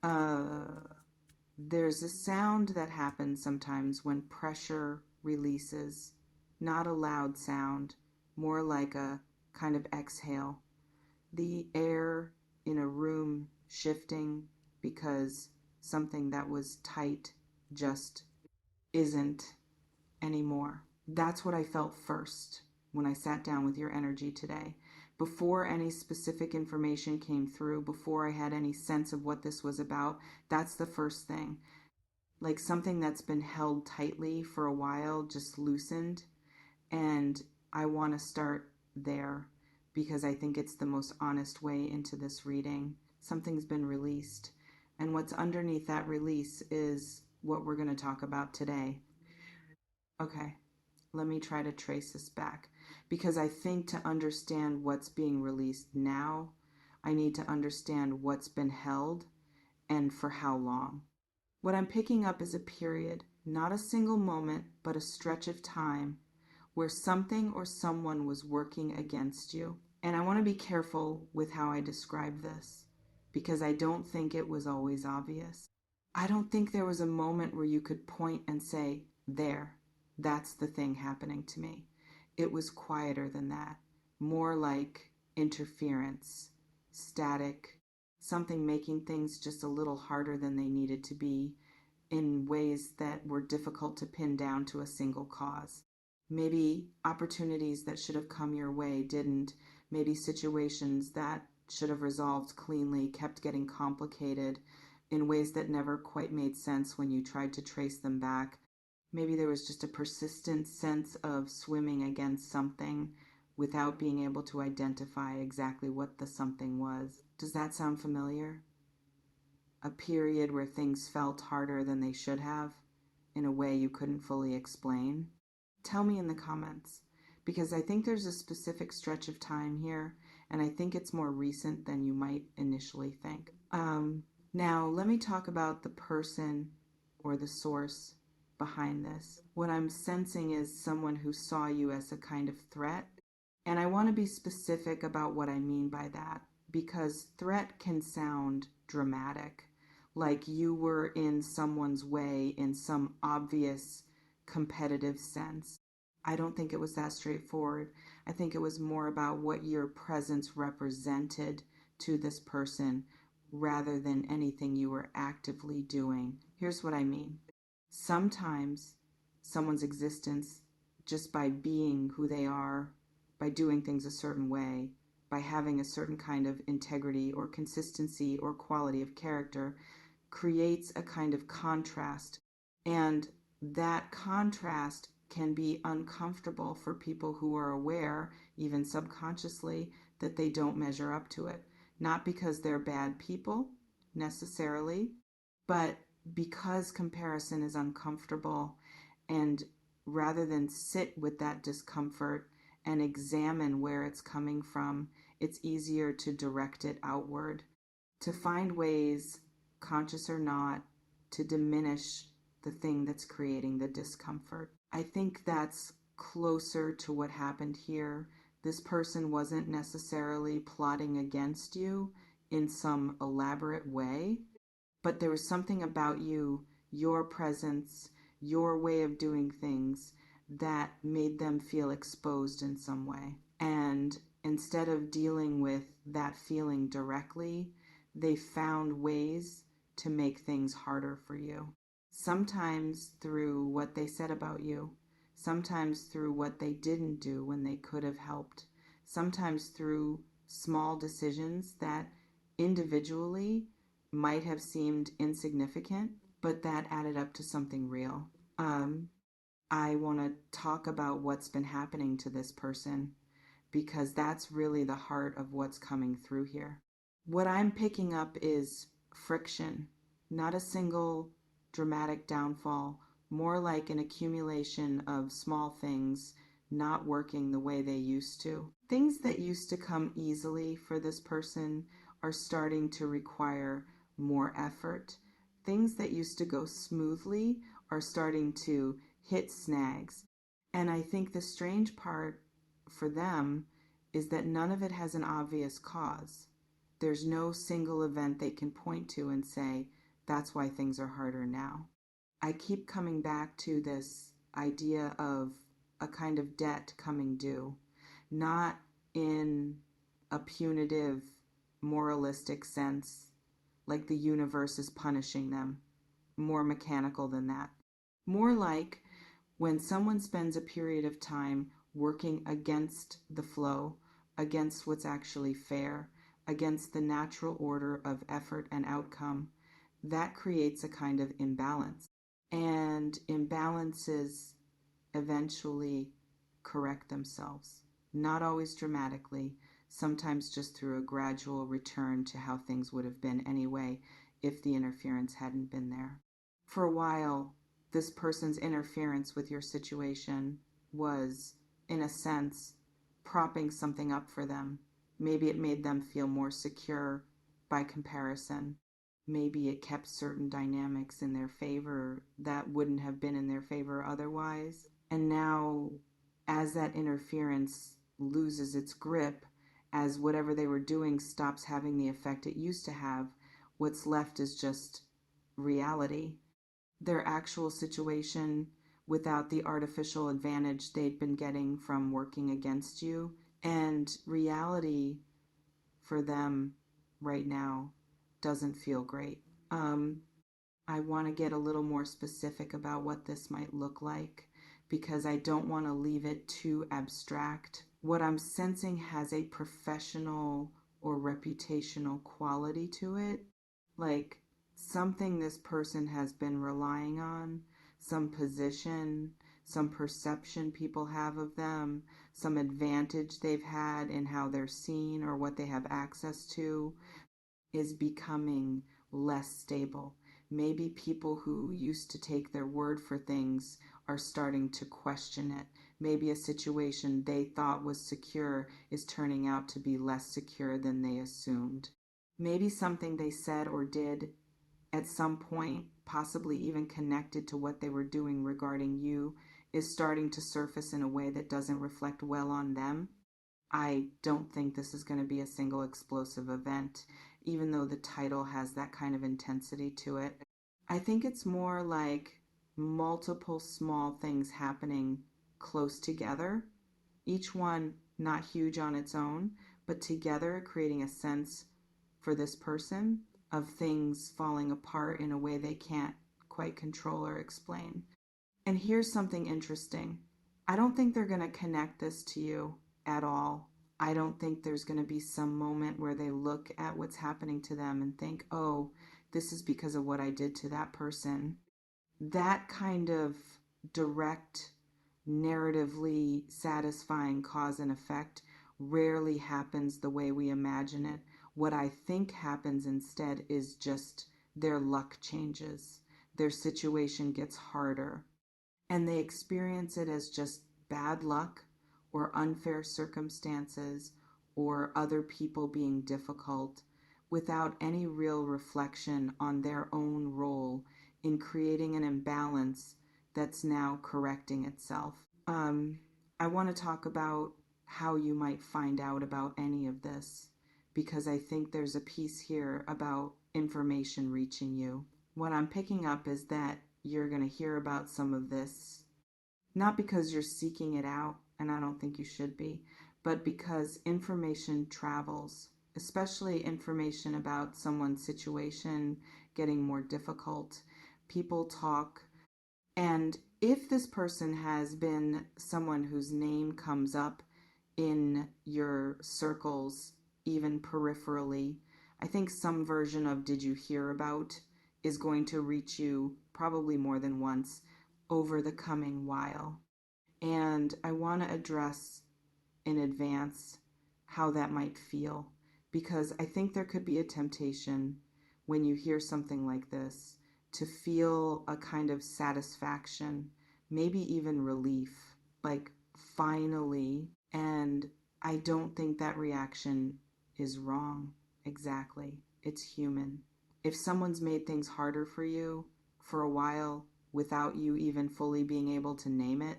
Uh, there's a sound that happens sometimes when pressure releases, not a loud sound, more like a kind of exhale. The air in a room shifting because something that was tight just isn't anymore. That's what I felt first when I sat down with your energy today. Before any specific information came through, before I had any sense of what this was about, that's the first thing. Like something that's been held tightly for a while just loosened. And I want to start there because I think it's the most honest way into this reading. Something's been released. And what's underneath that release is what we're going to talk about today. Okay, let me try to trace this back because I think to understand what's being released now, I need to understand what's been held and for how long. What I'm picking up is a period, not a single moment, but a stretch of time where something or someone was working against you. And I want to be careful with how I describe this because I don't think it was always obvious. I don't think there was a moment where you could point and say, there, that's the thing happening to me. It was quieter than that, more like interference, static, something making things just a little harder than they needed to be in ways that were difficult to pin down to a single cause. Maybe opportunities that should have come your way didn't. Maybe situations that should have resolved cleanly kept getting complicated in ways that never quite made sense when you tried to trace them back. Maybe there was just a persistent sense of swimming against something without being able to identify exactly what the something was. Does that sound familiar? A period where things felt harder than they should have in a way you couldn't fully explain? Tell me in the comments because I think there's a specific stretch of time here and I think it's more recent than you might initially think. Now, let me talk about the person or the source behind this. What I'm sensing is someone who saw you as a kind of threat. And I want to be specific about what I mean by that because threat can sound dramatic, like you were in someone's way in some obvious competitive sense. I don't think it was that straightforward. I think it was more about what your presence represented to this person rather than anything you were actively doing. Here's what I mean. Sometimes someone's existence, just by being who they are, by doing things a certain way, by having a certain kind of integrity or consistency or quality of character, creates a kind of contrast. And that contrast can be uncomfortable for people who are aware, even subconsciously, that they don't measure up to it. Not because they're bad people necessarily, but because comparison is uncomfortable. And rather than sit with that discomfort and examine where it's coming from, it's easier to direct it outward, to find ways, conscious or not, to diminish the thing that's creating the discomfort. I think that's closer to what happened here. This person wasn't necessarily plotting against you in some elaborate way, but there was something about you, your presence, your way of doing things that made them feel exposed in some way. And instead of dealing with that feeling directly, they found ways to make things harder for you. Sometimes through what they said about you, sometimes through what they didn't do when they could have helped, sometimes through small decisions that individually might have seemed insignificant, but that added up to something real. I want to talk about what's been happening to this person because that's really the heart of what's coming through here. What I'm picking up is friction, not a single dramatic downfall, more like an accumulation of small things not working the way they used to. Things that used to come easily for this person are starting to require more effort. Things that used to go smoothly are starting to hit snags. And I think the strange part for them is that none of it has an obvious cause. There's no single event they can point to and say, that's why things are harder now. I keep coming back to this idea of a kind of debt coming due, not in a punitive, moralistic sense, like the universe is punishing them, more mechanical than that. More like when someone spends a period of time working against the flow, against what's actually fair, against the natural order of effort and outcome, that creates a kind of imbalance. And imbalances eventually correct themselves. Not always dramatically, sometimes just through a gradual return to how things would have been anyway if the interference hadn't been there. For a while, this person's interference with your situation was, in a sense, propping something up for them. Maybe it made them feel more secure by comparison. Maybe it kept certain dynamics in their favor that wouldn't have been in their favor otherwise. And now, as that interference loses its grip, as whatever they were doing stops having the effect it used to have, what's left is just reality. Their actual situation without the artificial advantage they'd been getting from working against you. And reality for them right now doesn't feel great. I want to get a little more specific about what this might look like because I don't want to leave it too abstract. What I'm sensing has a professional or reputational quality to it, like something this person has been relying on, some position, some perception people have of them, some advantage they've had in how they're seen or what they have access to is becoming less stable. Maybe people who used to take their word for things are starting to question it. Maybe a situation they thought was secure is turning out to be less secure than they assumed. Maybe something they said or did at some point, possibly even connected to what they were doing regarding you, is starting to surface in a way that doesn't reflect well on them. I don't think this is going to be a single explosive event, even though the title has that kind of intensity to it. I think it's more like multiple small things happening close together, each one not huge on its own, but together creating a sense for this person of things falling apart in a way they can't quite control or explain. And here's something interesting. I don't think they're going to connect this to you at all. I don't think there's going to be some moment where they look at what's happening to them and think, oh, this is because of what I did to that person. That kind of direct, narratively satisfying cause and effect rarely happens the way we imagine it. What I think happens instead is just their luck changes. Their situation gets harder. And they experience it as just bad luck or unfair circumstances or other people being difficult without any real reflection on their own role in creating an imbalance that's now correcting itself. I want to talk about how you might find out about any of this because I think there's a piece here about information reaching you. What I'm picking up is that you're going to hear about some of this, not because you're seeking it out, and I don't think you should be, but because information travels, especially information about someone's situation getting more difficult. People talk, and if this person has been someone whose name comes up in your circles, even peripherally, I think some version of "did you hear about" is going to reach you probably more than once over the coming while. And I want to address in advance how that might feel, because I think there could be a temptation when you hear something like this to feel a kind of satisfaction, maybe even relief, like finally. And I don't think that reaction is wrong exactly. It's human. If someone's made things harder for you for a while without you even fully being able to name it,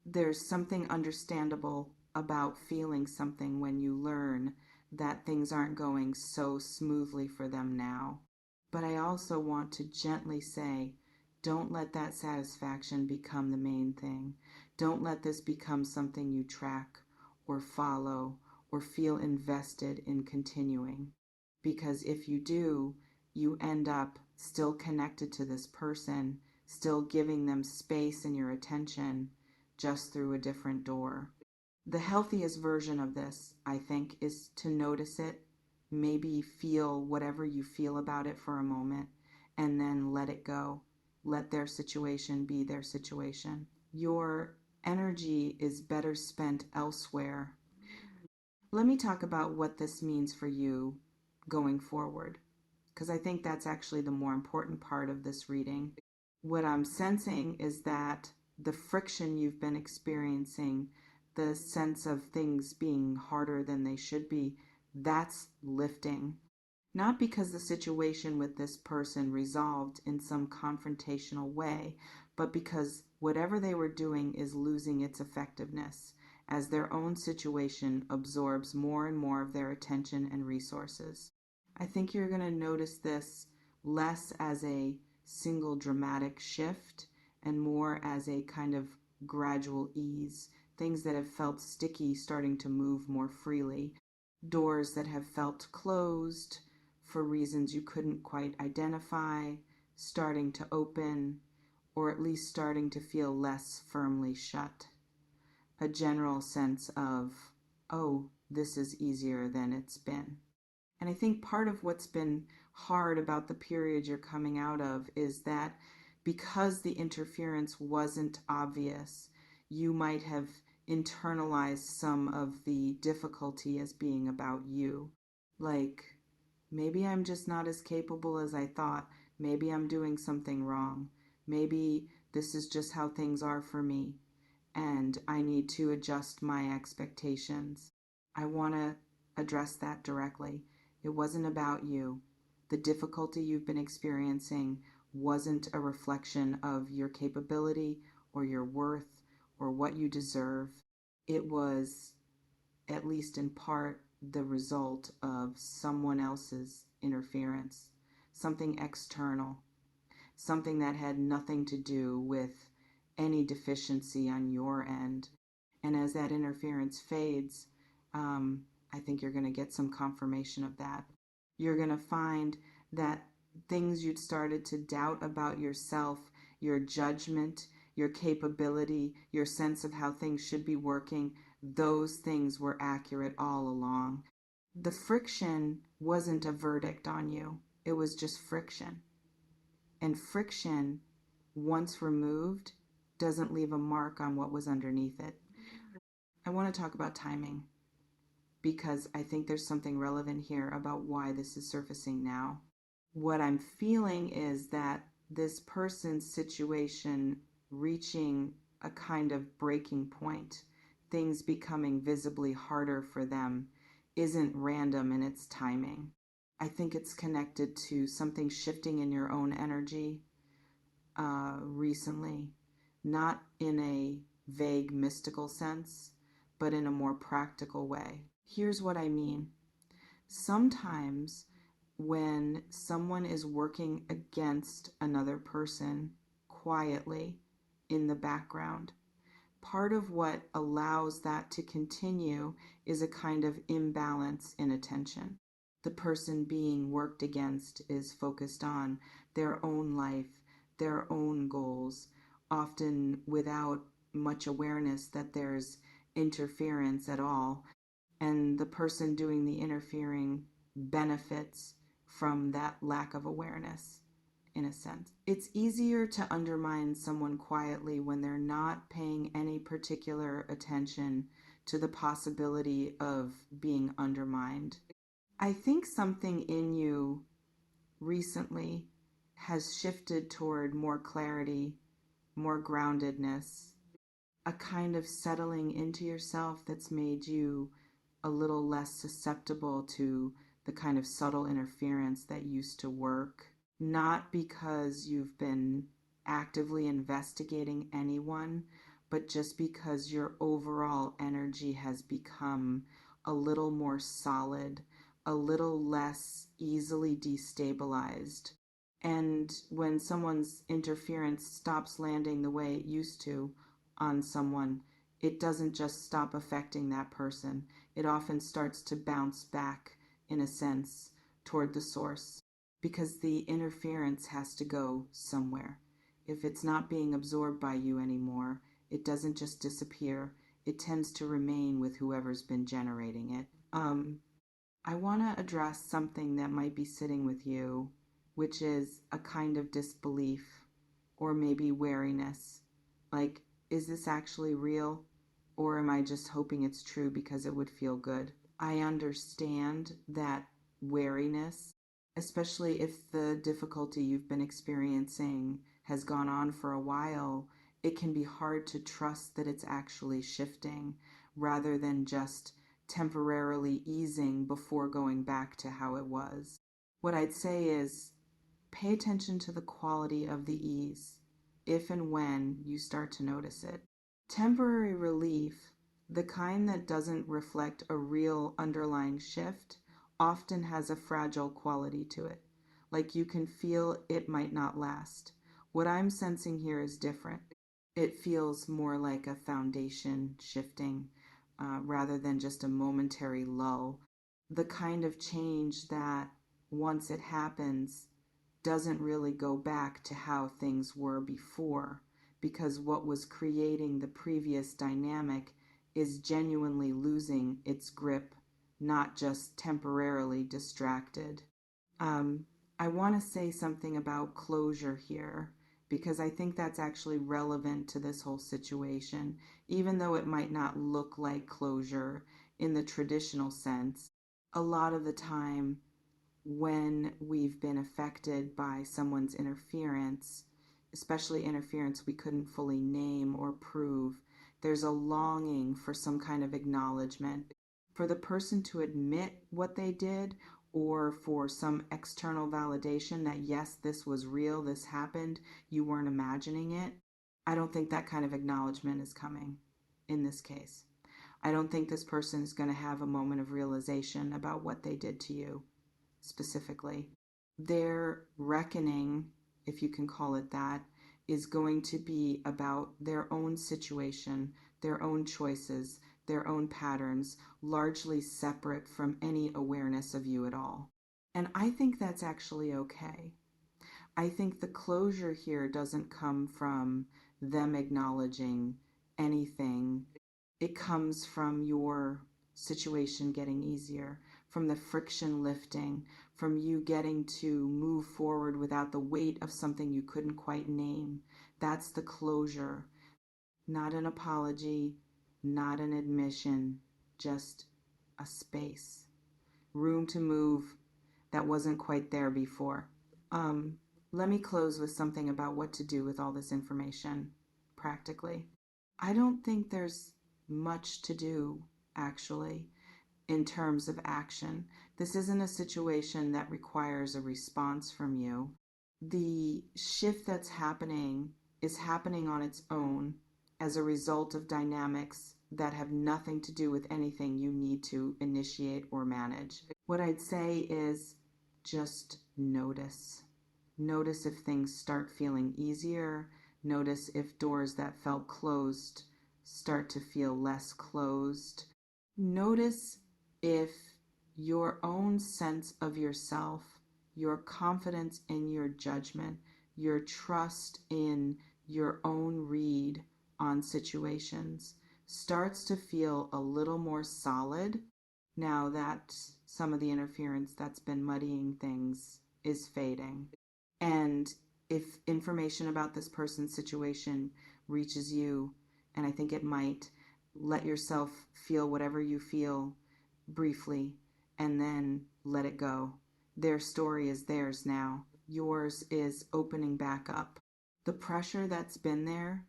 there's something understandable about feeling something when you learn that things aren't going so smoothly for them now. But I also want to gently say, don't let that satisfaction become the main thing. Don't let this become something you track or follow or feel invested in continuing. Because if you do, you end up still connected to this person, still giving them space in your attention, just through a different door. The healthiest version of this, I think, is to notice it, maybe feel whatever you feel about it for a moment, and then let it go. Let their situation be their situation. Your energy is better spent elsewhere. Let me talk about what this means for you going forward, because I think that's actually the more important part of this reading. What I'm sensing is that the friction you've been experiencing, the sense of things being harder than they should be, that's lifting. Not because the situation with this person resolved in some confrontational way, but because whatever they were doing is losing its effectiveness as their own situation absorbs more and more of their attention and resources. I think you're going to notice this less as a single dramatic shift and more as a kind of gradual ease. Things that have felt sticky starting to move more freely. Doors that have felt closed for reasons you couldn't quite identify, starting to open, or at least starting to feel less firmly shut. A general sense of, oh, this is easier than it's been. And I think part of what's been hard about the period you're coming out of is that because the interference wasn't obvious, you might have internalized some of the difficulty as being about you. Like, maybe I'm just not as capable as I thought. Maybe I'm doing something wrong. Maybe this is just how things are for me, and I need to adjust my expectations. I want to address that directly. It wasn't about you. The difficulty you've been experiencing wasn't a reflection of your capability or your worth or what you deserve. It was, at least in part, the result of someone else's interference, something external, something that had nothing to do with any deficiency on your end. And as that interference fades, I think you're going to get some confirmation of that. You're going to find that things you'd started to doubt about yourself, your judgment, your capability, your sense of how things should be working, those things were accurate all along. The friction wasn't a verdict on you, it was just friction. And friction, once removed, doesn't leave a mark on what was underneath it. I want to talk about timing because I think there's something relevant here about why this is surfacing now. What I'm feeling is that this person's situation reaching a kind of breaking point, things becoming visibly harder for them, isn't random in its timing. I think it's connected to something shifting in your own energy recently, not in a vague mystical sense, but in a more practical way. Here's what I mean. Sometimes when someone is working against another person quietly in the background, part of what allows that to continue is a kind of imbalance in attention. The person being worked against is focused on their own life, their own goals, often without much awareness that there's interference at all. And the person doing the interfering benefits from that lack of awareness, in a sense. It's easier to undermine someone quietly when they're not paying any particular attention to the possibility of being undermined. I think something in you recently has shifted toward more clarity, more groundedness, a kind of settling into yourself that's made you a little less susceptible to the kind of subtle interference that used to work. Not because you've been actively investigating anyone, but just because your overall energy has become a little more solid, a little less easily destabilized. And when someone's interference stops landing the way it used to on someone, it doesn't just stop affecting that person. It often starts to bounce back, in a sense, toward the source, because the interference has to go somewhere. If it's not being absorbed by you anymore, it doesn't just disappear. It tends to remain with whoever's been generating it. I want to address something that might be sitting with you, which is a kind of disbelief or maybe wariness. Like, is this actually real? Or am I just hoping it's true because it would feel good? I understand that wariness, especially if the difficulty you've been experiencing has gone on for a while, it can be hard to trust that it's actually shifting rather than just temporarily easing before going back to how it was. What I'd say is pay attention to the quality of the ease if and when you start to notice it. Temporary relief, the kind that doesn't reflect a real underlying shift, often has a fragile quality to it. Like you can feel it might not last. What I'm sensing here is different. It feels more like a foundation shifting rather than just a momentary lull. The kind of change that, once it happens, doesn't really go back to how things were before, because what was creating the previous dynamic is genuinely losing its grip, not just temporarily distracted. I want to say something about closure here because I think that's actually relevant to this whole situation, even though it might not look like closure in the traditional sense. A lot of the time, when we've been affected by someone's interference, especially interference we couldn't fully name or prove, there's a longing for some kind of acknowledgement, for the person to admit what they did, or for some external validation that yes, this was real, this happened, you weren't imagining it. I don't think that kind of acknowledgement is coming in this case. I don't think this person is going to have a moment of realization about what they did to you specifically. Their reckoning, if you can call it that, is going to be about their own situation, their own choices, their own patterns, largely separate from any awareness of you at all. And I think that's actually okay. I think the closure here doesn't come from them acknowledging anything. It comes from your situation getting easier, from the friction lifting, from you getting to move forward without the weight of something you couldn't quite name. That's the closure. Not an apology, not an admission, just a space. Room to move that wasn't quite there before. Let me close with something about what to do with all this information practically. I don't think there's much to do, actually, in terms of action. This isn't a situation that requires a response from you. The shift that's happening is happening on its own as a result of dynamics that have nothing to do with anything you need to initiate or manage. What I'd say is just notice. Notice if things start feeling easier. Notice if doors that felt closed start to feel less closed. Notice if your own sense of yourself, your confidence in your judgment, your trust in your own read on situations starts to feel a little more solid now that some of the interference that's been muddying things is fading. And if information about this person's situation reaches you, and I think it might, let yourself feel whatever you feel briefly and then let it go. Their story is theirs now. Yours is opening back up. The pressure that's been there,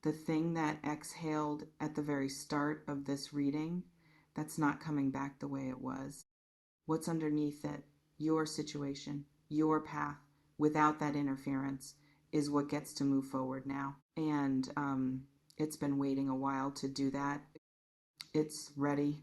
the thing that exhaled at the very start of this reading, that's not coming back the way it was. What's underneath it, your situation, your path, without that interference, is what gets to move forward now. And it's been waiting a while to do that. It's ready.